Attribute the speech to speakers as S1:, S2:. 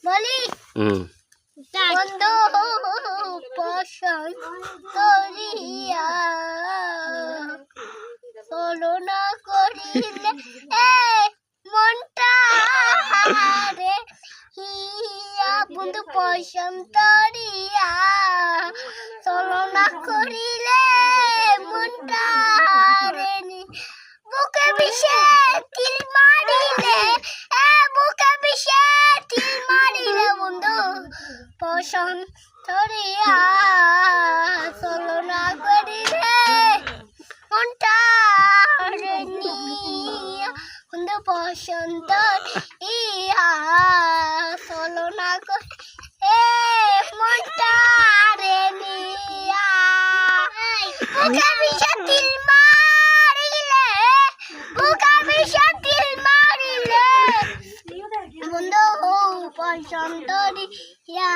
S1: বলি বন্ধু পছন্দ করিয়া চলো না করিলে মনটা রে হিয়া বন্ধু পছন্দ করিয়া চলো না করিলে মনটা রে বুকে বিষে তিল মারিলে বুকে বিষে তিল মারিলে বন্ধু পছন্দ করিয়া চলো না করিলে মনটা রে বন্ধু পছন্দ ইয়া চলো না করে মনটা রে নিয়া বুকে বিষে তিল মারিলে বুকে বিষে তিল মারিলে বন্ধু পছন্দ ইয়া